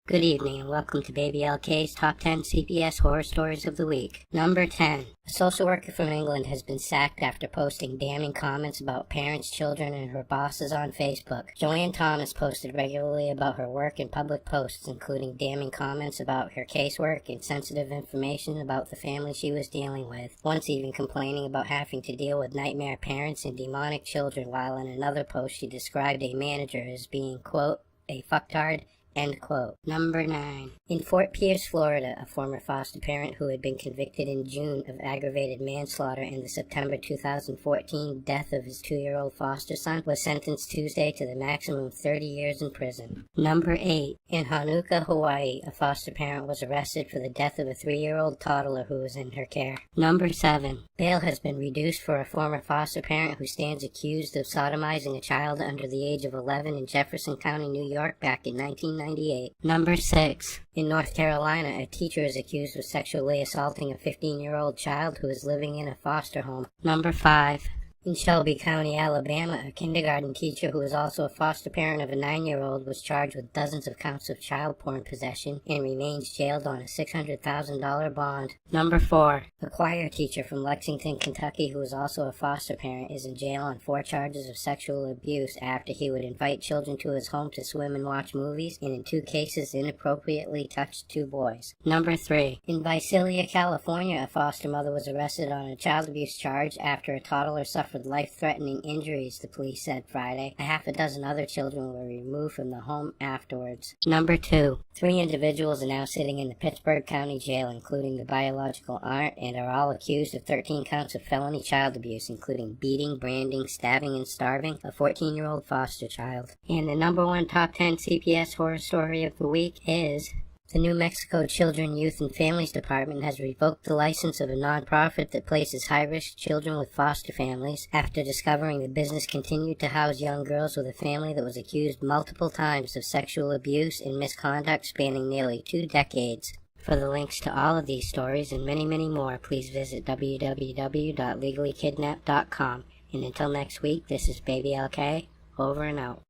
Good evening and welcome to Baby LK's Top 10 CPS Horror Stories of the Week. Number 10. A social worker from England has been sacked after posting damning comments about parents, children, and her bosses on Facebook. Joanne Thomas posted regularly about her work in public posts, including damning comments about her casework and sensitive information about the family she was dealing with, once even complaining about having to deal with nightmare parents and demonic children, while in another post she described a manager as being, quote, a fucktard, end quote. Number 9. In Fort Pierce, Florida, a former foster parent who had been convicted in June of aggravated manslaughter in the September 2014 death of his 2-year-old foster son was sentenced Tuesday to the maximum of 30 years in prison. Number 8. In Hanuka, Hawaii, a foster parent was arrested for the death of a 3-year-old toddler who was in her care. Number 7. Bail has been reduced for a former foster parent who stands accused of sodomizing a child under the age of 11 in Jefferson County, New York back in 1998. Number 6. In North Carolina, a teacher is accused of sexually assaulting a 15-year-old child who is living in a foster home. Number 5. In Shelby County, Alabama, a kindergarten teacher who is also a foster parent of a 9-year-old was charged with dozens of counts of child porn possession and remains jailed on a $600,000 bond. Number 4. A choir teacher from Lexington, Kentucky, who is also a foster parent, is in jail on 4 charges of sexual abuse after he would invite children to his home to swim and watch movies, and in 2 cases inappropriately touched 2 boys. Number 3. In Visalia, California, a foster mother was arrested on a child abuse charge after a toddler suffered life-threatening injuries, the police said Friday. A half a dozen other children were removed from the home afterwards. Number 2. 3 individuals are now sitting in the Pittsburgh County Jail, including the biological aunt, and are all accused of 13 counts of felony child abuse, including beating, branding, stabbing, and starving a 14-year-old foster child. And the number 1 top 10 CPS horror story of the week is... The New Mexico Children, Youth, and Families Department has revoked the license of a nonprofit that places high-risk children with foster families after discovering the business continued to house young girls with a family that was accused multiple times of sexual abuse and misconduct spanning nearly 2 decades. For the links to all of these stories and many, many more, please visit www.legallykidnapped.com. And until next week, this is Baby LK, over and out.